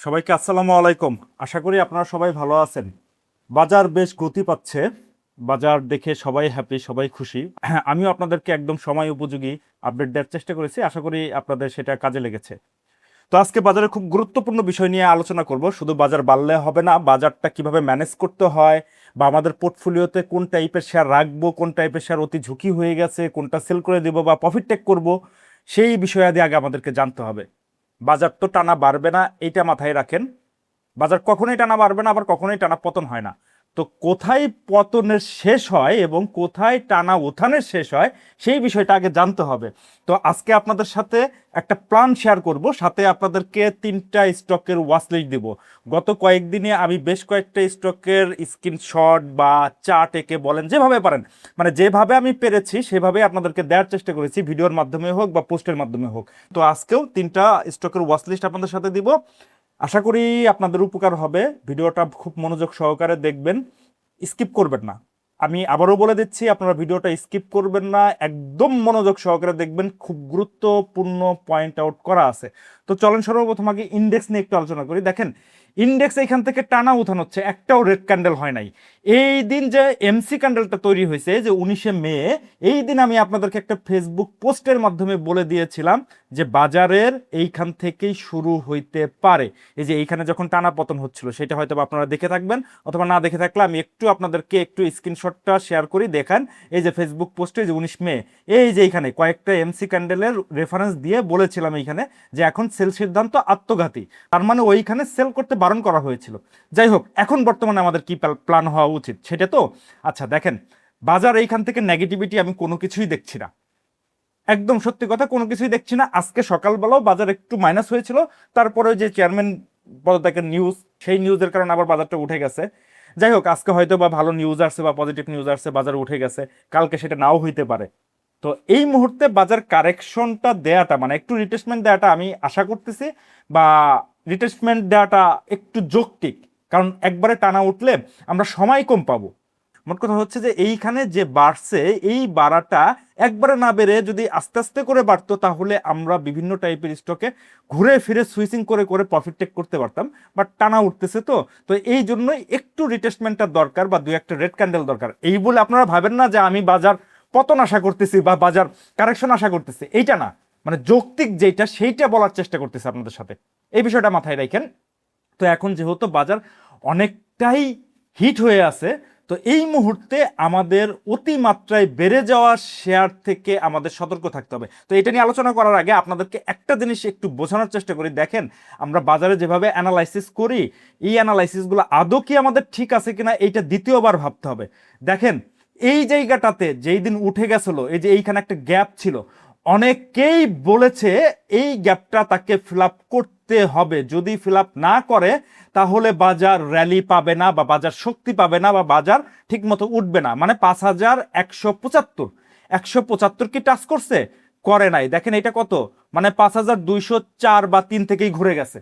সবাইকে আসসালামু আলাইকুম। আশা করি আপনারা সবাই ভালো আছেন। বাজার বেশ গতি পাচ্ছে। বাজার দেখে সবাই হ্যাপি, সবাই খুশি। আমিও আপনাদেরকে একদম সময় উপযোগী আপডেট দেওয়ার চেষ্টা করেছি। আশা করি আপনাদের সেটা কাজে লেগেছে। তো আজকে বাজারে খুব গুরুত্বপূর্ণ বিষয় নিয়ে আলোচনা করব। শুধু বাজার বাড়লে হবে না, বাজারটা কিভাবে ম্যানেজ করতে হয় বা আমাদের পোর্টফোলিওতে কোন টাইপের শেয়ার রাখবো, কোন টাইপের শেয়ার অতি ঝুঁকি হয়ে গেছে, কোনটা সেল করে দেবো বা প্রফিট টেক করব, সেই বিষয়াদি আগে আমাদেরকে জানতে হবে। বাজার তো টানা বাড়বে না, এইটা মাথায় রাখেন। বাজার কখনোই টানা বাড়বে না, আবার কখনোই টানা পতন হয় না। তো কোথায় পতনের শেষ হয় এবং কোথায় টানা উত্থানের শেষ হয়, সেই বিষয়টা আগে জানতে হবে। তো আজকে আপনাদের সাথে একটা প্ল্যান শেয়ার করব, সাথে আপনাদেরকে 3টা স্টকের ওয়াচলিস্ট দিব। গত কয়েকদিনে আমি বেশ কয়েকটা স্টকের স্ক্রিনশট বা চার্ট এঁকে বলেন, যেভাবে পারেন, মানে যেভাবে আমি পেরেছি সেভাবে আপনাদেরকে দেওয়ার চেষ্টা করেছি, ভিডিওর মাধ্যমে হোক বা পোস্টের মাধ্যমে হোক। তো আজকেও 3টা স্টকের ওয়াচলিস্ট আপনাদের সাথে দিব। আশা করি আপনাদের উপকার হবে। ভিডিওটা খুব মনোযোগ সহকারে দেখবেন, স্কিপ করবেন না। আমি আবারও বলে দিচ্ছি, আপনারা ভিডিওটা স্কিপ করবেন না, একদম মনোযোগ সহকারে দেখবেন। খুব গুরুত্বপূর্ণ পয়েন্ট আউট করা আছে। তো চলেন সর্বপ্রথম আগে ইন্ডেক্স নিয়ে একটু আলোচনা করি। দেখেন, ইন্ডেক্স এখান থেকে টানা উঠান হচ্ছে, একটাও রেড ক্যান্ডেল হয় নাই। এই দিন যে এমসি ক্যান্ডেলটা তৈরি হয়েছে যে 19শে মে, এই দিন আমি আপনাদেরকে একটা ফেসবুক পোস্টের মাধ্যমে বলে দিয়েছিলাম যে বাজারের এইখান থেকেই শুরু হইতে পারে। এই যে এইখানে যখন টানা পতন হচ্ছিল, সেটা হয়তো আপনারা দেখে থাকবেন, অথবা না দেখে থাকলে আমি একটু আপনাদেরকে একটু স্ক্রিনশটটা শেয়ার করি, দেখান। এই যে ফেসবুক পোস্টে যে 19 মে, এই যে এইখানে কয়েকটা এমসি ক্যান্ডেলের রেফারেন্স দিয়ে বলেছিলাম এইখানে যে এখন সেল সিদ্ধান্ত আত্মঘাতী, তার মানে ওইখানে সেল করতে বারণ করা হয়েছিল। যাই হোক, এখন বর্তমানে আমাদের কি প্ল্যান হওয়া উচিত সেটা তো। আচ্ছা দেখেন, বাজার এইখান থেকে নেগেটিভিটি আমি কোনো কিছুই দেখছি না, একদম সত্যি কথা, কোনো কিছুই দেখছি না। আজকে সকালবেলাও বাজার একটু মাইনাস হয়েছিল, তারপরে যে চেয়ারম্যান পদত্যাগের নিউজ, সেই নিউজের কারণে আবার বাজারটা উঠে গেছে। যাই হোক, আজকে হয়তো বা ভালো নিউজ আসছে বা পজিটিভ নিউজ আসছে, বাজার উঠে গেছে, কালকে সেটা নাও হইতে পারে। তো এই মুহূর্তে বাজার কারেকশনটা দেয়াটা, মানে একটু রিটেসমেন্ট দেওয়াটা আমি আশা করতেছি, বা রিটেসমেন্ট দেওয়াটা একটু যৌক্তিক। কারণ একবারে টানা উঠলে আমরা সময় কম পাবো। মোট কথা হচ্ছে যে এইখানে যে বাড়ছে, এই বাড়াটা একবারে না বেড়ে যদি আস্তে আস্তে করে বাড়তো, তাহলে আমরা বিভিন্ন টাইপের স্টকে ঘুরে ফিরে সুইচিং করে করে প্রফিট টেক করতে পারতাম। বাট টানা উঠতেছে তো, তো এই জন্যই একটু রিটেসমেন্টটা দরকার, বা 2-1টা রেড ক্যান্ডেল দরকার। এই বলে আপনারা ভাবেন না যে আমি বাজার পতন আশা করতেছি বা বাজার কারেকশন আশা করতেছি, এইটা না। মানে যৌক্তিক যেটা, সেইটা বলার চেষ্টা করতেছি আপনাদের সাথে, এই বিষয়টা মাথায় রাখেন। তো এখন যেহেতু বাজার অনেকটাই হিট হয়ে আছে, তো এই মুহূর্তে আমাদের অতিমাত্রায় বেড়ে যাওয়া শেয়ার থেকে আমাদের সতর্ক থাকতে হবে। তো এটা নিয়ে আলোচনা করার আগে আপনাদেরকে একটা জিনিস একটু বোঝানোর চেষ্টা করি। দেখেন, আমরা বাজারে যেভাবে অ্যানালাইসিস করি, এই অ্যানালাইসিসগুলো আদৌ কি আমাদের ঠিক আছে কিনা, এইটা দ্বিতীয়বার ভাবতে হবে। দেখেন, এই জায়গাটাতে যেই দিন উঠে গেছিল, এই যে এইখানে একটা গ্যাপ ছিল, অনেকেই বলেছে এই গ্যাপটা তাকে ফিল আপ করতে হবে। যদি ফিল আপ না করে, তাহলে বাজার র্যালি পাবে না, বা বাজার শক্তি পাবে না, বা বাজার ঠিক মতো উঠবে না। মানে 5175 কি টাচ করছে? করে নাই। দেখেন এটা কত, মানে 5204 বা 3 থেকেই ঘুরে গেছে,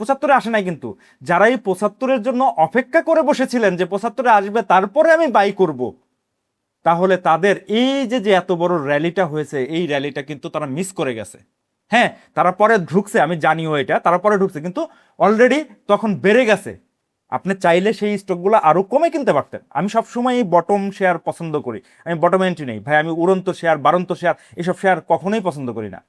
75-এ আসে নাই। কিন্তু যারা এই 75-এর জন্য অপেক্ষা করে বসেছিলেন যে 75-এ আসবে তারপরে আমি বাই করব, তাহলে তাদের এই যে যে এত বড় র্যালিটা হয়েছে, এই র্যালিটা কিন্তু তারা মিস করে গেছে। হ্যাঁ, তারা পরে ঢুকছে, আমি জানিও এটা, তারা পরে ঢুকছে, কিন্তু অলরেডি তখন বেড়ে গেছে। আপনি চাইলে সেই স্টকগুলো আরো কমে কিনতে পারতেন। আমি সবসময় এই বটম শেয়ার পছন্দ করি, আমি বটম এন্ট্রি নেই ভাই, আমি উড়ন্ত শেয়ার, বাড়ন্ত শেয়ার, এসব শেয়ার কখনোই পছন্দ করি না।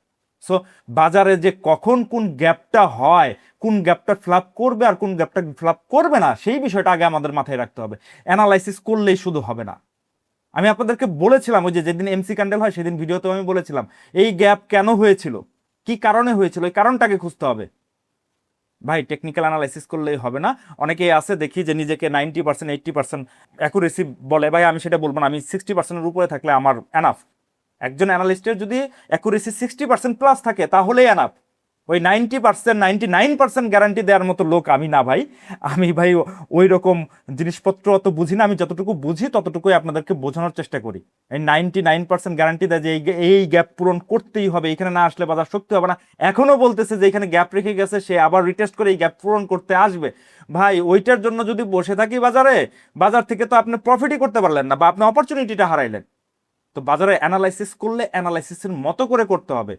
সো বাজারে যে কখন কোন গ্যাপটা হয়, কোন গ্যাপটা ফিল আপ করবে আর কোন গ্যাপটা ফিল আপ করবে না, সেই বিষয়টা আগে আমাদের মাথায় রাখতে হবে। অ্যানালাইসিস করলেই শুধু হবে না। আমি আপনাদেরকে বলেছিলাম, ওই যে যেদিন এমসি ক্যান্ডেল হয় সেদিন ভিডিওতে আমি বলেছিলাম এই গ্যাপ কেন হয়েছিল, কি কারণে হয়েছিল, এই কারণটাকে খুঁজতে হবে। ভাই টেকনিক্যাল অ্যানালাইসিস করলেই হবে না। অনেকেই আছে দেখি যে নিজেকে 90% 80% অ্যাকুরেসি বলে। ভাই আমি সেটা বলবো না, আমি 60%-এর উপরে থাকলে আমার এনাফ। একজন অ্যানালিস্টের যদি অ্যাকুরেসি 60% প্লাস থাকে, তাহলেই এনাফ। ওই 90%, 99% গ্যারান্টি দেওয়ার মতো লোক আমি না ভাই। আমি ভাই ওই রকম জিনিসপত্র অত বুঝি না। আমি যতটুকু বুঝি ততটুকুই আপনাদেরকে বোঝানোর চেষ্টা করি। এই 99% গ্যারান্টি দেয় যে এই গ্যাপ পূরণ করতেই হবে, এখানে না আসলে বাজার শক্তি হবে না। এখনো বলতেছে যে এখানে গ্যাপ রেখে গেছে, সে আবার রিটেস্ট করে এই গ্যাপ পূরণ করতে আসবে। ভাই ওইটার জন্য যদি বসে থাকি বাজারে, বাজার থেকে তো আপনি প্রফিটই করতে পারলেন না, বা আপনি অপরচুনিটিটা হারাইলেন। তো বাজারে অ্যানালাইসিস করলে অ্যানালাইসিসের মতো করে করতে হবে।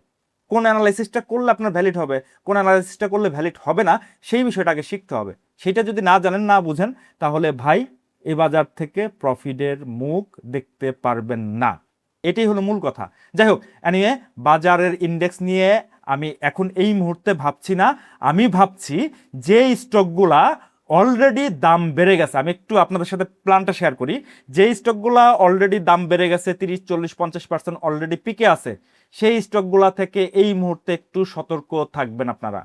কোন অ্যানালাইসিসটা করলে আপনার ভ্যালিড হবে, কোন অ্যানালাইসিসটা করলে ভ্যালিড হবে না, সেই বিষয়টাকে শিখতে হবে। সেটা যদি না জানেন, না বুঝেন, তাহলে ভাই এই বাজার থেকে প্রফিটের মুখ দেখতে পারবেন না। এটাই হলো মূল কথা। যাই হোক, এনিওয়ে বাজারের ইন্ডেক্স নিয়ে আমি এখন এই মুহূর্তে ভাবছি না। আমি ভাবছি যে স্টকগুলা অলরেডি দাম বেড়ে গেছে, আমি একটু আপনাদের সাথে প্ল্যানটা শেয়ার করি। যে স্টকগুলা অলরেডি দাম বেড়ে গেছে 30, 40, 50% অলরেডি পিকে আছে, সেই স্টকগুলা থেকে এই মুহূর্তে একটু সতর্ক থাকবেন আপনারা।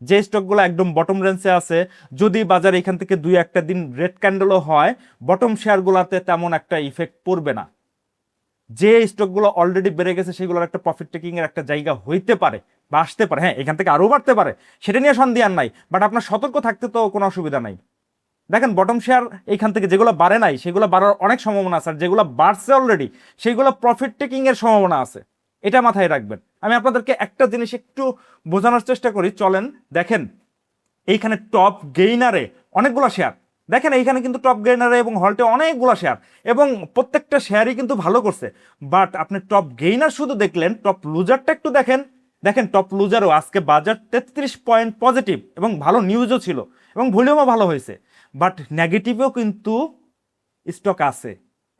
যে স্টকগুলো একদম বটম রেঞ্জে আছে, যদি বাজার এখান থেকে 2-1 দিন রেড ক্যান্ডেলও হয়, বটম শেয়ারগুলোতে তেমন একটা ইফেক্ট পড়বে না। যে স্টকগুলো অলরেডি বেড়ে গেছে সেগুলোর একটা প্রফিট টেকিং এর একটা জায়গা হইতে পারে বা আসতে পারে, হ্যাঁ এখান থেকে আরও বাড়তে পারে, সেটা নিয়ে সন্দেহ নাই, বাট আপনার সতর্ক থাকতে তো কোনো অসুবিধা নাই। দেখেন বটম শেয়ার এইখান থেকে যেগুলো বাড়ে নাই সেগুলো বাড়ার অনেক সম্ভাবনা আছে, আর যেগুলো বাড়ছে অলরেডি সেগুলো প্রফিট টেকিং এর সম্ভাবনা আছে, এটা মাথায় রাখবেন। আমি আপনাদেরকে একটা জিনিস একটু বোঝানোর চেষ্টা করি, চলেন দেখেন। এইখানে টপ গেইনারে অনেকগুলো শেয়ার, দেখেন এইখানে কিন্তু টপ গেইনারে এবং হল্টে অনেকগুলো শেয়ার, এবং প্রত্যেকটা শেয়ারই কিন্তু ভালো করছে। বাট আপনি টপ গেইনার শুধু দেখলেন, টপ লুজারটা একটু দেখেন। দেখেন টপ লুজারও আজকে বাজার 33 পয়েন্ট পজিটিভ, এবং ভালো নিউজও ছিল, এবং ভলিউমও ভালো হয়েছে, বাট নেগেটিভও কিন্তু স্টক আছে।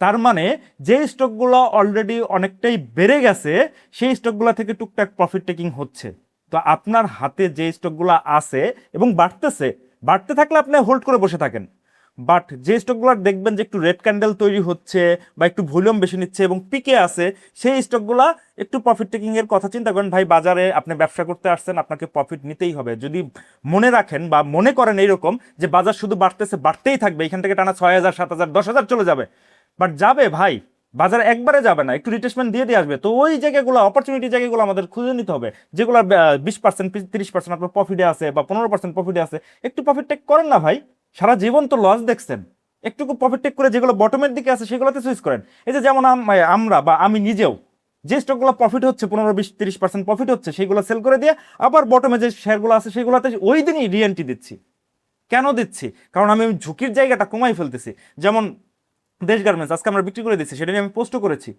তার মানে যে স্টকগুলো অলরেডি অনেকটাই বেড়ে গেছে সেই স্টকগুলো থেকে টুকটাক প্রফিট টেকিং হচ্ছে। তো আপনার হাতে যে স্টকগুলো আছে এবং বাড়তেছে, বাড়তে থাকলে আপনি হোল্ড করে বসে থাকেন। বাট যে স্টকগুলো দেখবেন যে একটু রেড ক্যান্ডেল তৈরি হচ্ছে বা একটু ভলিউম বেশি নিচ্ছে এবং পিকে আছে, সেই স্টকগুলো একটু প্রফিট টেকিং এর কথা চিন্তা করেন। ভাই বাজারে আপনি ব্যবসা করতে আসছেন, আপনাকে প্রফিট নিতেই হবে। যদি মনে রাখেন বা মনে করেন এইরকম যে বাজার শুধু বাড়তেছে, বাড়তেই থাকবে, এখান থেকে টানা 6,000, 7,000, 10,000 চলে যাবে, বাট যাবে ভাই, বাজার একবারে যাবে না, একটু রিটেসমেন্ট দিয়ে দিয়ে আসবে। তো ওই জায়গাগুলো, অপরচুনিটি জায়গাগুলো আমাদের খুঁজে নিতে হবে, যেগুলো 20%, 30% আপনার প্রফিটে আছে বা 15% প্রফিটে আছে। একটু প্রফিট টেক করেন না ভাই, সারা জীবন তো লস দেখছেন, একটুকু প্রফিট টেক করে যেগুলো বটমের দিকে আছে সেগুলোতে সুইচ করেন। এই যে যেমন আমরা বা আমি নিজেও যে স্টকগুলো প্রফিট হচ্ছে 15, 20, 30% প্রফিট হচ্ছে, সেইগুলো সেল করে দিয়ে আবার বটমে যে শেয়ারগুলো আছে সেগুলোতে ওই দিনই রিএন্ট্রি দিচ্ছি। কেন দিচ্ছি? কারণ আমি ঝুঁকির জায়গাটা কমাই ফেলতেছি। যেমন দেশ গার্মেন্টস আজকে আমরা বিক্রি করে দিচ্ছি, সেটা নিয়ে আমি পোস্টও করেছি।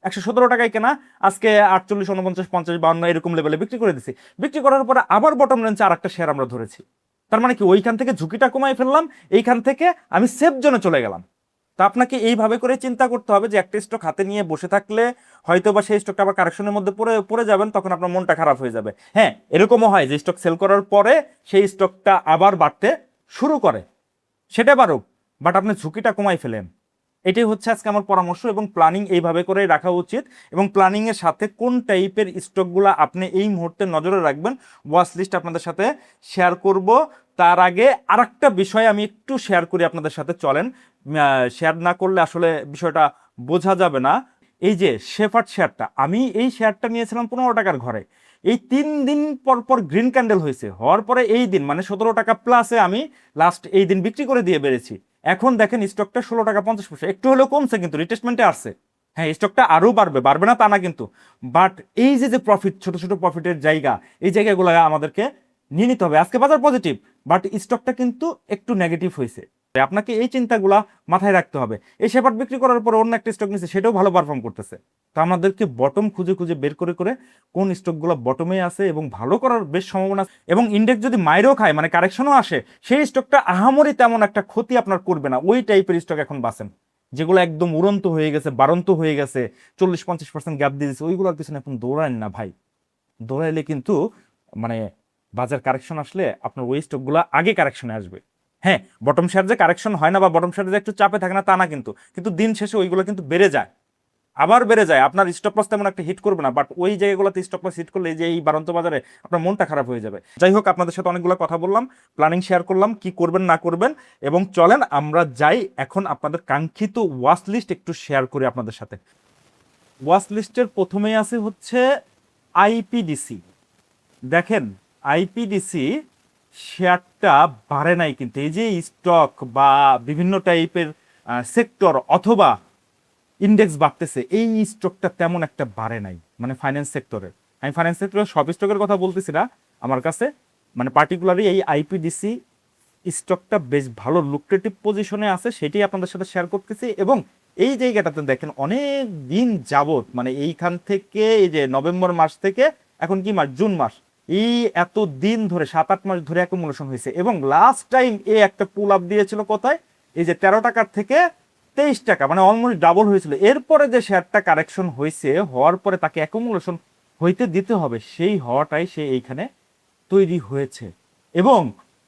117 টাকায় কেনা, আজকে 48, 49, 50, 52 এরকম লেভেলে বিক্রি করে দিচ্ছি। বিক্রি করার পরে আবার বটম রেঞ্জে আর একটা শেয়ার আমরা ধরেছি। তার মানে কি, ওইখান থেকে ঝুঁকিটা কমাই ফেললাম, এইখান থেকে আমি সেফ জোনে চলে গেলাম। তা আপনাকে এইভাবে করে চিন্তা করতে হবে যে একটা স্টক হাতে নিয়ে বসে থাকলে হয়তো বা সেই স্টকটা আবার কারেকশনের মধ্যে পড়ে পড়ে যাবেন, তখন আপনার মনটা খারাপ হয়ে যাবে। হ্যাঁ, এরকমও হয় যে স্টক সেল করার পরে সেই স্টকটা আবার বাড়তে শুরু করে, সেটা বাড়ুক, বাট আপনি ঝুঁকিটা কমাই ফেলেন। এটাই হচ্ছে আজকে আমার পরামর্শ, এবং প্ল্যানিং এইভাবে করে রাখা উচিত। এবং প্ল্যানিং এর সাথে কোন টাইপের স্টকগুলো আপনি এই মুহূর্তে নজরে রাখবেন, ওয়াচ লিস্ট আপনাদের সাথে শেয়ার করব। তার আগে আরেকটা বিষয় আমি একটু শেয়ার করি আপনাদের সাথে, চলেন। শেয়ার না করলে আসলে বিষয়টা বোঝা যাবে না। এই যে শেফার্ড শেয়ারটা, আমি এই শেয়ারটা নিয়েছিলাম 15 টাকার ঘরে, এই 3 দিন পর পর গ্রিন ক্যান্ডেল হয়েছে, হওয়ার পরে এই দিন মানে 17 টাকা প্লাসে আমি লাস্ট এই দিন বিক্রি করে দিয়ে বেড়েছি। এখন দেখেন স্টকটা 16 টাকা 50 পয়সা, একটু হলেও কমছে, কিন্তু রিটেসমেন্টে আসছে। হ্যাঁ, স্টকটা আরও বাড়বে, বাড়বে না তা না কিন্তু, বাট এই যে যে প্রফিট, ছোট ছোট প্রফিটের জায়গা, এই জায়গাগুলো আমাদেরকে নিয়ে নিতে হবে। আজকে বাজার পজিটিভ, বাট স্টকটা কিন্তু একটু নেগেটিভ হয়েছে। আপনাকে এই চিন্তাগুলা মাথায় রাখতে হবে। এই শেপার্ড বিক্রি করার পর অন্য একটা স্টক নিচ্ছে, সেটাও ভালো পারফর্ম করতেছে। তো আমাদেরকে বটম খুঁজে খুঁজে বের করে করে কোন স্টকগুলো বটমে আছে এবং ভালো করার বেশ সম্ভাবনা, এবং ইন্ডেক্স যদি মাইরও খায় মানে কারেকশনও আসে, সেই স্টকটা আহামরি তেমন একটা ক্ষতি আপনার করবে না। ওই টাইপের স্টক এখন বাঁচেন, যেগুলো একদম উড়ন্ত হয়ে গেছে, বাড়ন্ত হয়ে গেছে, 40-50% গ্যাপ দিয়ে দিচ্ছে, ওইগুলোর পিছনে এখন দৌড়ান না ভাই। দৌড়াইলে কিন্তু মানে বাজার কারেকশন আসলে আপনার ওই স্টকগুলো আগে কারেকশনে আসবে। হ্যাঁ, বটম শেয়ার যে কারেকশন হয় না বা বটম শেয়ার যে একটু চাপে থাকে না তা না, কিন্তু কিন্তু দিন শেষে ওইগুলো কিন্তু বেড়ে যায়, আবার বেড়ে যায়। আপনার স্টপ লস তেমন একটা হিট করবে না, বাট ওই জায়গাগুলোতে স্টপ লস হিট করলে যে এই বাড়ন্ত বাজারে আপনার মনটা খারাপ হয়ে যাবে। যাই হোক, আপনাদের সাথে অনেকগুলো কথা বললাম, প্ল্যানিং শেয়ার করলাম, কি করবেন না করবেন, এবং চলেন আমরা যাই এখন আপনাদের কাঙ্ক্ষিত ওয়াচ লিস্ট একটু শেয়ার করি আপনাদের সাথে। ওয়াচ লিস্টের প্রথমেই আছে হচ্ছে আইপিডিসি। দেখেন আইপিডিসি শেয়ারটা বাড়ে নাই, কিন্তু এই যে স্টক বা বিভিন্ন টাইপের সেক্টর অথবা ইন্ডেক্স বাড়তেছে, এই স্টকটা তেমন একটা বাড়ে নাই, মানে ফাইন্যান্স সেক্টরের। আমি ফাইন্যান্স সেক্টরের সব স্টকের কথা বলতেছি না, আমার কাছে মানে পার্টিকুলারলি এই আইপিডিসি স্টকটা বেশ ভালো লুক্রেটিভ পজিশনে আছে, সেটাই আপনাদের সাথে শেয়ার করতেছি। এবং এই জায়গাটাতে দেখেন অনেক দিন যাবত, মানে এইখান থেকে এই যে নভেম্বর মাস থেকে এখন কি মাস? জুন মাস। এই এত দিন ধরে 7-8 মাস ধরে অ্যাকুমুলেশন হয়েছে, এবং লাস্ট টাইম একটা পুল আপ দিয়েছিল কোথায়? এই যে 13 টাকার থেকে 23 টাকা, মানে অলমোস্ট ডাবল হয়েছিল। এরপরে যে শেয়ারটা কারেকশন হয়েছে, হওয়ার পরে তাকে অ্যাকুমুলেশন হইতে দিতে হবে, সেই হওয়াটাই সে এইখানে তৈরি হয়েছে। এবং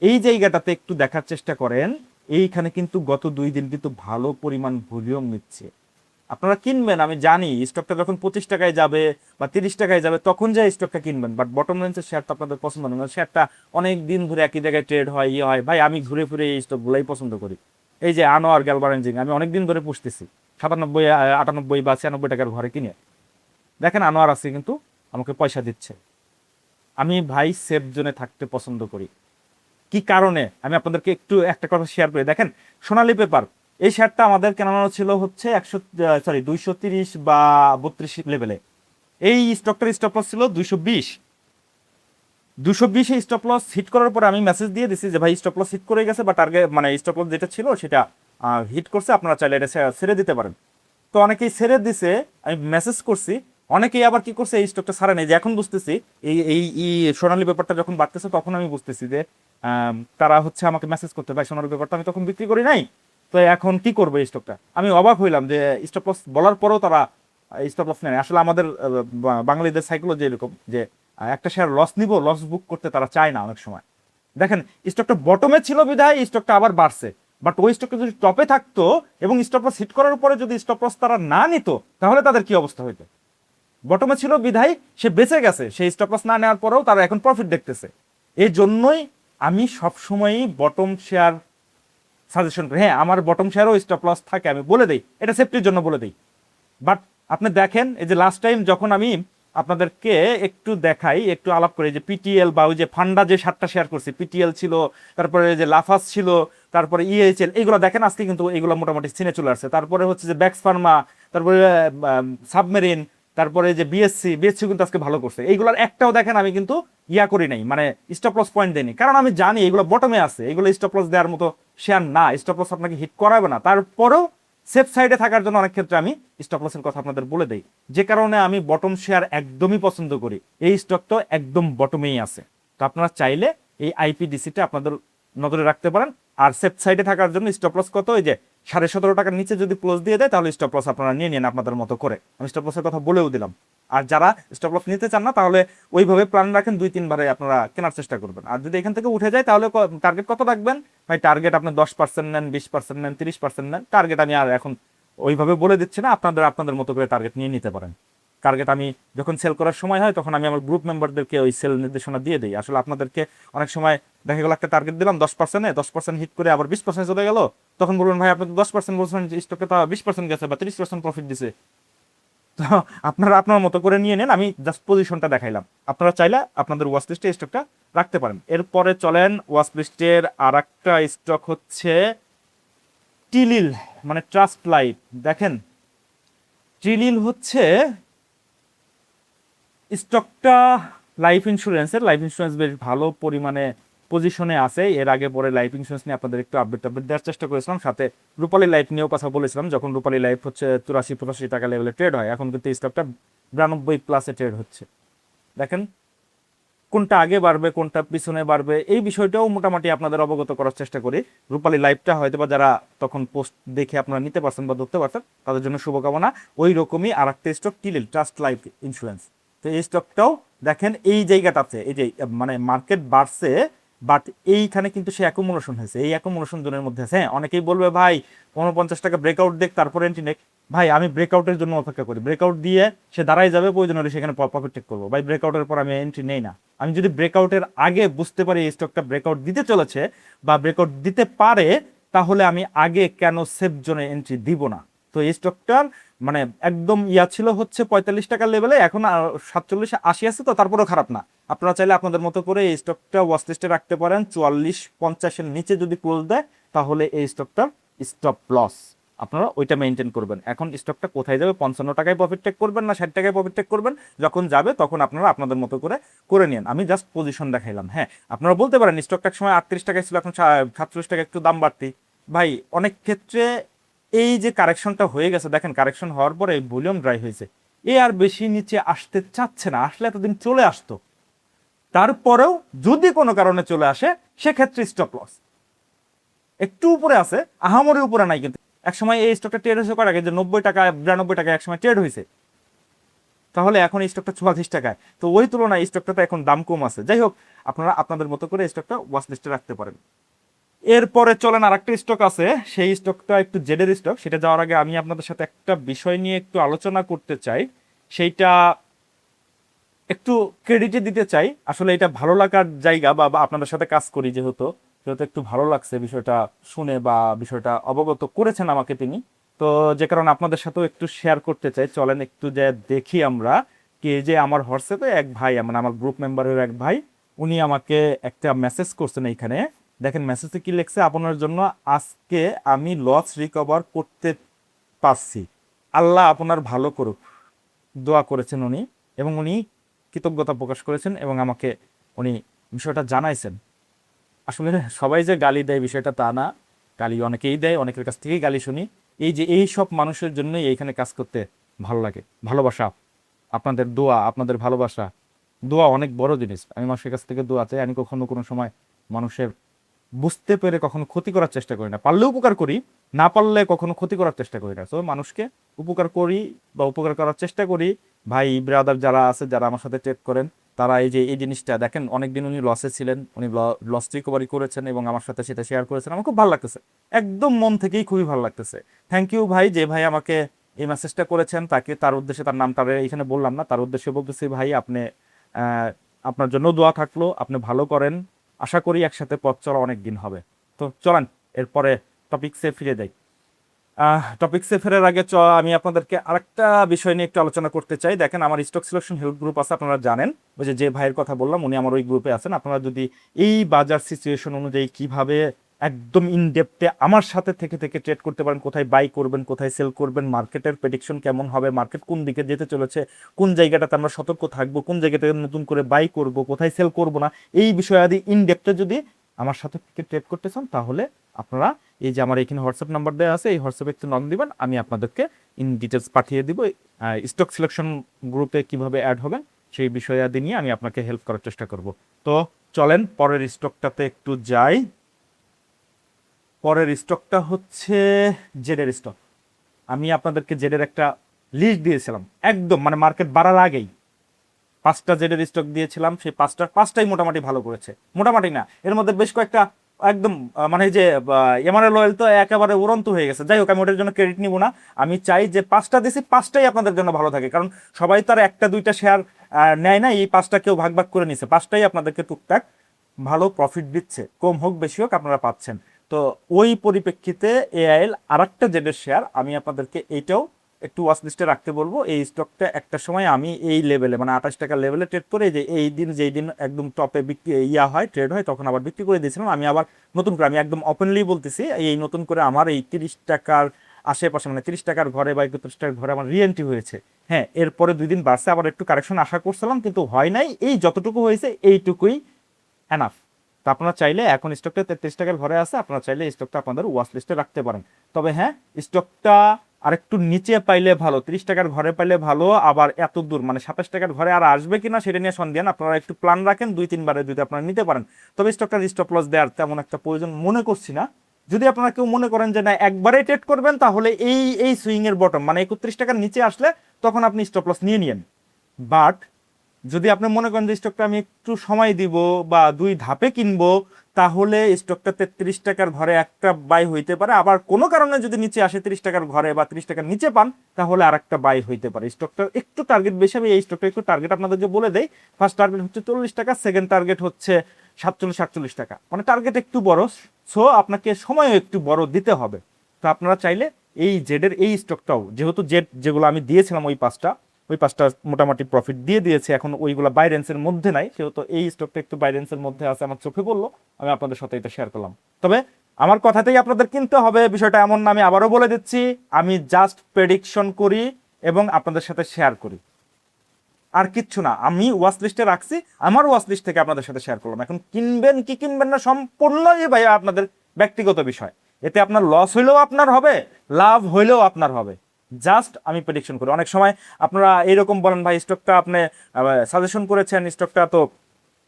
এই জায়গাটাতে একটু দেখার চেষ্টা করেন, এইখানে কিন্তু গত 2 দিন কিন্তু ভালো পরিমাণ ভলিউম নিচ্ছে। আপনারা কিনবেন, আমি জানি স্টকটা যখন 25 টাকায় যাবে বা 30 টাকায় যাবে তখন যে স্টকটা কিনবেন, বাট বটম লাইনের শেয়ার তো আপনাদের পছন্দ না। শেয়ারটা অনেক দিন ধরে একই জায়গায় ট্রেড হয়, ইয়ে হয়, ভাই আমি ঘুরে ফিরে এই স্টকগুলাই পছন্দ করি। এই যে আনোয়ার গ্যালভারেঞ্জিং আমি অনেক দিন ধরে পুষতেছি, 97, 98 বা 96 টাকার ঘরে কিনে। দেখেন আনোয়ার আছে কিন্তু আমাকে পয়সা দিচ্ছে। আমি ভাই সেফ জোনে থাকতে পছন্দ করি। কি কারণে আমি আপনাদেরকে একটু একটা কথা শেয়ার করি। দেখেন সোনালী পেপার, এই শেয়ারটা আমাদের কেনানো ছিল হচ্ছে 230 বা 32 লেভেলে। এই স্টকটার স্টপ লস ছিল 220। 220 এই স্টপ লস হিট করার পরে আমি মেসেজ দিয়ে দিছি যে ভাই স্টপ লস হিট করে গেছে, বা টার্গেট মানে স্টপ লস যেটা ছিল সেটা হিট করছে, আপনারা চাইলে এটা ছেড়ে দিতে পারেন। তো অনেকেই ছেড়ে দিছে, আমি মেসেজ করছি। অনেকেই আবার কি করছে, এই স্টকটা ছাড়ে নেই। যে এখন বুঝতেছি এই এই এই সোনালী ব্যাপারটা যখন বাড়তেছে তখন আমি বুঝতেছি যে তারা হচ্ছে আমাকে মেসেজ করতে, ভাই সোনালী ব্যাপারটা আমি তখন বিক্রি করি নাই, তো এখন কি করবো এই স্টকটা। আমি অবাক হইলাম যে স্টপ লস বলার পরেও তারা স্টপ লস নেয়। আসলে আমাদের বাঙালিদের সাইকোলজি এরকম যে একটা শেয়ার লস নিব, লস বুক করতে তারা চায় না অনেক সময়। দেখেন স্টকটা বটমে ছিল বিধায় স্টকটা আবার বাড়ছে, বাট ওই স্টকটা যদি টপে থাকতো এবং স্টপ লস হিট করার পরে যদি স্টপ লস তারা না নিত, তাহলে তাদের কি অবস্থা হইতো? বটমে ছিল বিধায় সে বেঁচে গেছে, সেই স্টপ লস না নেওয়ার পরেও তারা এখন প্রফিট দেখতেছে। এই জন্যই আমি সবসময়ই বটম শেয়ার সাজেশন করি। হ্যাঁ, আমার বটম শেয়ারও স্টপ লস থাকে, আমি বলে দিই, এটা সেফটির জন্য বলে দিই। বাট আপনি দেখেন এই যে লাস্ট টাইম যখন আমি আপনাদেরকে একটু দেখাই, একটু আলাপ করি, যে পিটিএল বা ওই যে ফান্ডা যে 7টা শেয়ার করছি, পিটিএল ছিল, তারপরে যে লাফাস ছিল, তারপরে ইএইচএল, এইগুলো দেখেন আজকে কিন্তু এগুলো মোটামুটি সিনে চলে আসছে। তারপরে হচ্ছে যে ব্যাক্স ফার্মা, তারপরে সাবমেরিন, তারপরে যে বিএসসি কিন্তু আজকে ভালো করছে। এইগুলোর একটাও দেখেন আমি কিন্তু ইয়া করি নাই, মানে স্টপ লস পয়েন্ট দেয়নি, কারণ আমি জানি এগুলো বটমে আছে, এগুলো স্টপ লস দেওয়ার মতো শেয়ার না, স্টপ লস আপনাকে হিট করাবে না। তারপরেও সেফ সাইডে থাকার জন্য অনেক ক্ষেত্রে আমি স্টপ লসের কথা আপনাদের বলে দেই, যে কারণে আমি বটম শেয়ার একদমই পছন্দ করি। এই স্টকটা একদম বটমেই আছে, তো আপনারা চাইলে এই আইপিডিসিটা আপনাদের নজরে রাখতে পারেন। আর সেফ সাইডে থাকার জন্য স্টপ লস কত, ওই যে 17.5 টাকার নিচে যদি ক্লোজ দিয়ে দেয় তাহলে স্টপ লস আপনারা নিয়ে নেন আপনাদের মতো করে। আমি স্টপ লসের কথা বলেও দিলাম। আর যারা স্টপ লস নিতে চান না, তাহলে ওইভাবে প্ল্যান রাখেন, 2-3 বারে আপনারা কেনার চেষ্টা করবেন। আর যদি এখান থেকে উঠে যায় তাহলে টার্গেট কত রাখবেন? ভাই টার্গেট আপনি 10% নেন, 20% নেন, 30% নেন, টার্গেট আমি আর এখন ওইভাবে বলে দিচ্ছি না, আপনাদের মতো করে টার্গেট নিয়ে নিতে পারেন। টার্গেট আমি যখন সেল করার সময় হয় তখন আমি আমার গ্রুপ মেম্বারদেরকে ওই সেল নির্দেশনা দিয়ে দিই। আসলে আপনাদেরকে অনেক সময় দেখা গেল একটা টার্গেট দিলাম 10%, 10% হিট করে আবার 20% চলে গেল, তখন বলবেন ভাই আপনি তো 10% বলছেন, স্টকে তো 20% গেছে বা 30% প্রফিট দিছে। তো আপনারা আপনার মতো করে নিয়ে নেন, আমি জাস্ট পজিশনটা দেখাইলাম। আপনারা চাইলে আপনাদের ওয়াচ লিস্টে স্টকটা রাখতে পারেন। এরপরে চলেন ওয়াচ লিস্টের আর একটা স্টক হচ্ছে টিলিল, মানে ট্রাস্ট লাইফ। দেখেন টিলিল হচ্ছে স্টকটা লাইফ ইন্স্যুরেন্স বেশ ভালো পরিমাণে পজিশনে আছে। এর আগে পরে লাইফ ইন্স্যুরেন্স নিয়ে আপনাদের একটু আপডেট দেওয়ার চেষ্টা করেছিলাম, সাথে রূপালী লাইফ নিয়েও কথা বলেছিলাম, যখন রূপালী লাইফ হচ্ছে 84-85 টাকা লেভেলে ট্রেড হয়। এখন কিন্তু এই স্টকটা 92+ ট্রেড হচ্ছে। দেখেন কোনটা আগে বাড়বে কোনটা পিছনে বাড়বে, এই বিষয়টাও মোটামুটি আপনাদের অবগত করার চেষ্টা করি। রূপালী লাইফটা হয়তো বা যারা তখন পোস্ট দেখে আপনারা নিতে পারছেন বা ধরতে পারছেন, তাদের জন্য শুভকামনা। ওই রকমই আর একটা স্টক টিলিল, ট্রাস্ট লাইফ ইন্স্যুরেন্স। তো এই স্টকটাও দেখেন এই জায়গাটাতে, এই যে মানে মার্কেট বাড়ছে, বাট এইখানে কিন্তু সে অ্যাকুমুলেশন হয়েছে, এই অ্যাকুমুলেশন জোনের মধ্যে আছে। হ্যাঁ, অনেকেই বলবে ভাই 49 টাকা ব্রেকআউট দেখ তারপরে এন্ট্রি নেক। ভাই আমি ব্রেকআউটের জন্য অপেক্ষা করি, ব্রেকআউট দিয়ে সে দাঁড়াই যাবে, প্রয়োজন হলে সেখানে প্রফিট টেক করবো। ভাই ব্রেকআউটের পর আমি এন্ট্রি নেই না। আমি যদি ব্রেকআউটের আগে বুঝতে পারি এই স্টকটা ব্রেকআউট দিতে চলেছে বা ব্রেকআউট দিতে পারে, তাহলে আমি আগে কেন সেফ জোনে এন্ট্রি দিব না? তো এই স্টকটার মানে একদম ইয়া ছিল হচ্ছে 45 টাকার লেভেলে, এখন 47-80 আছে, তো তারপরেও খারাপ না। আপনারা চাইলে আপনাদের মতো করে এই স্টকটা ওয়াচ লিস্টে রাখতে পারেন। 44-50 নিচে যদি ক্লোজ দেয় তাহলে এই স্টকটার স্টপ লস আপনারা ওইটা মেনটেন করবেন। এখন স্টকটা কোথায় যাবে, 55 টাকায় প্রফিট টেক করবেন না 60 টাকায় প্রফিট টেক করবেন, যখন যাবে তখন আপনারা আপনাদের মতো করে করে নিন। আমি জাস্ট পজিশন দেখাইলাম। হ্যাঁ, আপনারা বলতে পারেন স্টকটা এক সময় 38 টাকায় ছিল, এখন 47 টাকা, একটু দাম বাড়তি। ভাই অনেক ক্ষেত্রে এই যে কারেকশনটা হয়ে গেছে, দেখেন কারেকশন হওয়ার পরে ভলিউম ড্রাই হয়েছে, এ আর বেশি নিচে আসতে চাচ্ছে না, আসলে এতদিন চলে আসতো। তারপরেও যদি কোনো কারণে চলে আসে সেক্ষেত্রে স্টপ লস। একটু উপরে আছে, আহামরি উপরে নাই, কিন্তু একসময় এই স্টকটা ট্রেড হয়েছে করার আগে যে 90 টাকা 92 টাকা একসময় ট্রেড হয়েছে, তাহলে এখন এই স্টকটা 44 টাকায়, তো ওই তুলনায় এই স্টকটাতে এখন দাম কম আছে। যাই হোক, আপনারা আপনাদের মতো করে এই স্টকটা ওয়াচ লিস্টে রাখতে পারেন। এরপরে চলেন আর একটা স্টক আছে, সেই স্টকটা একটু জেডের স্টক। সেটা যাওয়ার আগে আমি আপনাদের সাথে একটা বিষয় নিয়ে একটু আলোচনা করতে চাই, সেইটা একটু ক্রেডিটে দিতে চাই। আসলে এটা ভালো লাগার জায়গা, বা আপনাদের সাথে কাজ করি যেহেতু, সেহেতু একটু ভালো লাগছে বিষয়টা শুনে, বা বিষয়টা অবগত করেছেন আমাকে তিনি, তো যে কারণে আপনাদের সাথেও একটু শেয়ার করতে চাই। চলেন একটু যে দেখি আমরা, কি যে আমার হোয়াটসঅ্যাপে এক ভাই, মানে আমার গ্রুপ মেম্বারের এক ভাই, উনি আমাকে একটা মেসেজ করছেন এইখানে। দেখেন মেসেজে কি লিখছে: আপনার জন্য আজকে আমি লস রিকভার করতে পারছি, আল্লাহ আপনার ভালো করুক, দোয়া করেছেন উনি, এবং উনি কৃতজ্ঞতা প্রকাশ করেছেন এবং আমাকে উনি বিষয়টা জানাইছেন। আসলে সবাই যে গালি দেয় বিষয়টা তা না, গালি অনেকেই দেয়, অনেকের কাছ থেকেই গালি শুনি। এই যে এই সব মানুষের জন্যই এইখানে কাজ করতে ভালো লাগে। ভালোবাসা, আপনাদের দোয়া, আপনাদের ভালোবাসা, দোয়া অনেক বড় জিনিস। আমি মানুষের কাছ থেকে দোয়া চাই। আমি কখনো কোনো সময় মানুষের বুঝতে পেরে কখনো ক্ষতি করার চেষ্টা করি না, পারলে উপকার করি, না পারলে কখনো ক্ষতি করার চেষ্টা করি না। তো মানুষকে উপকার করি বা উপকার করার চেষ্টা করি। ভাই ব্রাদার যারা আছে, যারা আমার সাথে ট্রেড করেন, তারা এই যে এই জিনিসটা দেখেন, অনেকদিন উনি লসে ছিলেন, উনি লস রিকভারি করেছেন এবং আমার সাথে সেটা শেয়ার করেছেন। আমার খুব ভালো লাগতেছে, একদম মন থেকেই খুবই ভালো লাগতেছে। থ্যাংক ইউ ভাই, যে ভাই আমাকে এই মেসেজটা করেছেন, তাকে, তার উদ্দেশ্যে, তার নামটা এখানে বললাম না, তার উদ্দেশ্যে বলতেছি ভাই আপনি, আপনার জন্য দোয়া থাকলো, আপনি ভালো করেন। আশা করি একসাথে পথ চলা অনেক দিন হবে। তো চলেন এরপরে টপিকসে ফিরে যাই। টপিকসে ফেরার আগে আমি আপনাদেরকে আরেকটা বিষয় নিয়ে একটু আলোচনা করতে চাই। দেখেন আমার স্টক সিলেকশন হেল্প গ্রুপ আছে, আপনারা জানেন, ওই যে ভাইয়ের কথা বললাম উনি আমার ওই গ্রুপে আছেন। আপনারা যদি এই বাজার সিচুয়েশন অনুযায়ী কিভাবে একদম ইনডেপথে আমার সাথে থেকে থেকে ট্রেড করতে পারেন, কোথায় বাই করবেন, কোথায় সেল করবেন, মার্কেটের প্রেডিকশন কেমন হবে, মার্কেট কোন দিকে যেতে চলেছে, কোন জায়গাটাতে আমরা সতর্ক থাকবো, কোন জায়গাতে নতুন করে বাই করব, কোথায় সেল করব না, এই বিষয়াদি ইনডেপথে যদি আমার সাথে থেকে ট্রেড করতে চান, তাহলে আপনারা এই যে আমার এখানে হোয়াটসঅ্যাপ নাম্বার দেওয়া আছে, এই হোয়াটসঅ্যাপে একটু নক দিবেন, আমি আপনাদেরকে ইন ডিটেলস পাঠিয়ে দিব। স্টক সিলেকশন গ্রুপে কিভাবে অ্যাড হবেন সেই বিষয়াদি নিয়ে আমি আপনাকে হেল্প করার চেষ্টা করব। তো চলেন পরের স্টকটাতে একটু যাই। পরের স্টকটা হচ্ছে জেডের স্টক। আমি আপনাদেরকে জেডের একটা লিস্ট দিয়েছিলাম, একদম মানে মার্কেট বাড়ার আগেই 5টা জেডের স্টক দিয়েছিলাম। সেই পাঁচটাই মোটামুটি ভালো করেছে, মোটামুটি না, এর মধ্যে বেশ কয়েকটা একদম মানে যে এমআরএল অয়েল তো একেবারে উড়ন্ত হয়ে গেছে। যাই হোক, আমি ওটার জন্য ক্রেডিট নিব না। আমি চাই যে 5টা দিছি, 5টাই আপনাদের জন্য ভালো থাকে, কারণ সবাই তার একটা দুইটা শেয়ার নেয় না, এই 5টা কেউ ভাগ ভাগ করে নিছে, 5টাই আপনাদেরকে টুকটাক ভালো প্রফিট দিচ্ছে, কম হোক বেশি হোক আপনারা পাচ্ছেন। তো ওই পরিপ্রেক্ষিতে এআইএল আর একটা জেডের শেয়ার আমি আপনাদেরকে এইটাও একটু ওয়াচ লিস্টে রাখতে বলবো। এই স্টকটা একটা সময় আমি এই লেভেলে মানে 28 টাকা লেভেলে ট্রেড করে, যে এই দিন যেই দিন একদম টপে বিক্রি হয়, ট্রেড হয়, তখন আবার বিক্রি করে দিয়েছিলাম। আমি আবার নতুন করে, আমি একদম ওপেনলি বলতেছি, এই নতুন করে আমার এই 30 টাকার আশেপাশে, মানে 30 টাকার ঘরে বা 31 টাকার ঘরে আমার রিএন্ট্রি হয়েছে। হ্যাঁ, এরপরে 2 দিন বাড়ছে, আবার একটু কারেকশন আশা করছিলাম, কিন্তু হয় নাই। এই যতটুকু হয়েছে এইটুকুই এনাফ। তো আপনারা চাইলে, এখন স্টকটা 33 টাকার ঘরে আছে, আপনারা চাইলে স্টকটা আপনাদের ওয়াচ লিস্টে রাখতে পারেন। তবে হ্যাঁ, স্টকটা আরেকটু নিচে পাইলে ভালো, 30 টাকার ঘরে পাইলে ভালো। আবার এত দূর মানে 27 টাকার ঘরে আর আসবে কিনা সেটা নিয়ে সন্দেহ। আপনারা একটু প্ল্যান রাখেন, 2-3 বারে যদি আপনারা নিতে পারেন। তবে স্টকটার স্টপ লস দেওয়ার তেমন একটা প্রয়োজন মনে করছি না। যদি আপনারা কেউ মনে করেন যে না একবারে ট্রেড করবেন, তাহলে এই সুইং এর বটম মানে 31 টাকার নিচে আসলে তখন আপনি স্টপ লস নিয়ে নিন। বাট যদি আপনি মনে করেন যে স্টকটা আমি একটু সময় দিব বা 2 ধাপে কিনবো, তাহলে স্টকটা 33 টাকার ঘরে একটা বাই হইতে পারে। আবার কোনো কারণে যদি নিচে আসে 30 টাকার ঘরে বা 30 টাকার নিচে পান, তাহলে আর একটা বাই হইতে পারে। স্টকটা একটু টার্গেট বেশি হবে। এই স্টকটা একটু টার্গেট আপনাদেরকে বলে দেয়। ফার্স্ট টার্গেট হচ্ছে 40 টাকা, সেকেন্ড টার্গেট হচ্ছে 47-48 টাকা, মানে টার্গেট একটু বড়। সো আপনাকে সময়ও একটু বড় দিতে হবে। তো আপনারা চাইলে এই জেডের এই স্টকটাও, যেহেতু জেড যেগুলো আমি দিয়েছিলাম ওই পাঁচটা মোটামুটি প্রফিট দিয়ে দিয়েছে, এখন ওইগুলো বাই রেঞ্জের মধ্যে নাই, সেহেতু এই স্টকটা একটু বাই রেঞ্জের মধ্যে আছে, আমার চোখে পড়লো, আমি আপনাদের সাথে এটা শেয়ার করলাম। তবে আমার কথাতেই আপনাদের কিনতে হবে বিষয়টা এমন না, আমি আবারও বলে দিচ্ছি, আমি জাস্ট প্রেডিকশন করি এবং আপনাদের সাথে শেয়ার করি, আর কিচ্ছু না। আমি ওয়াচ লিস্টে রাখছি, আমার ওয়াচ লিস্ট থেকে আপনাদের সাথে শেয়ার করলাম। এখন কিনবেন কি কিনবেন না সম্পূর্ণই ভাই আপনাদের ব্যক্তিগত বিষয়। এতে আপনার লস হইলেও আপনার হবে, লাভ হইলেও আপনার হবে। জাস্ট আমি প্রেডিকশন করি। অনেক সময় আপনারা এইরকম বলেন, ভাই স্টকটা আপনি সাজেশন করেছেন, স্টকটা তো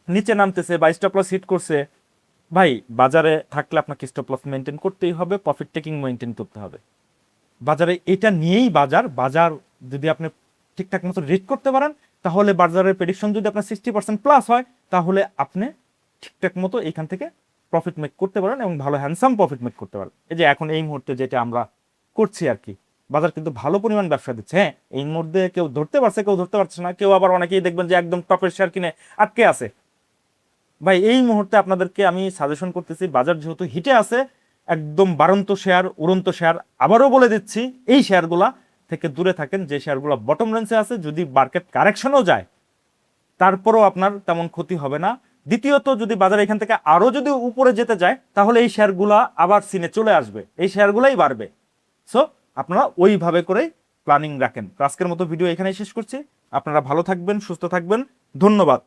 নিচে নামতেছে বা স্টপ লস হিট করছে। ভাই বাজারে থাকলে আপনাকে স্টপ লস মেনটেন করতেই হবে, প্রফিট টেকিং মেনটেন করতে হবে। বাজারে এটা নিয়েই বাজার যদি আপনি ঠিকঠাক মতো রিড করতে পারেন, তাহলে বাজারের প্রেডিকশন যদি আপনার 60% প্লাস হয়, তাহলে আপনি ঠিকঠাক মতো এখান থেকে প্রফিট মেক করতে পারেন এবং ভালো হ্যান্ডসাম প্রফিট মেক করতে পারেন। এই যে এখন এই মুহূর্তে যেটা আমরা করছি আর কি, বাজার কিন্তু ভালো পরিমাণ ব্যবসা দিচ্ছে। হ্যাঁ, এই মুহূর্তে কেউ ধরতে পারছে, কেউ ধরতে পারছে না, কেউ আবার অনেকেই দেখবেন যে একদম টপের শেয়ার কিনে আটকে আছে। ভাই এই মুহূর্তে আপনাদেরকে আমি সাজেশন করতেছি, বাজার যেহেতু হিটে আছে, একদম বাড়ন্ত শেয়ার, উড়ন্ত শেয়ার, আবারও বলে দিচ্ছি এই শেয়ারগুলা থেকে দূরে থাকেন, যে শেয়ারগুলো বটম রেঞ্জে আছে। যদি মার্কেট কারেকশনও যায় তারপরও আপনার তেমন ক্ষতি হবে না। দ্বিতীয়ত, যদি বাজার এখান থেকে আরো যদি উপরে যেতে যায়, তাহলে এই শেয়ারগুলা আবার সিনে চলে আসবে, এই শেয়ারগুলাই বাড়বে। সো আপনারা ওইভাবে করেই প্ল্যানিং রাখেন। আজকের মতো ভিডিও এখানেই শেষ করছি। আপনারা ভালো থাকবেন, সুস্থ থাকবেন, ধন্যবাদ।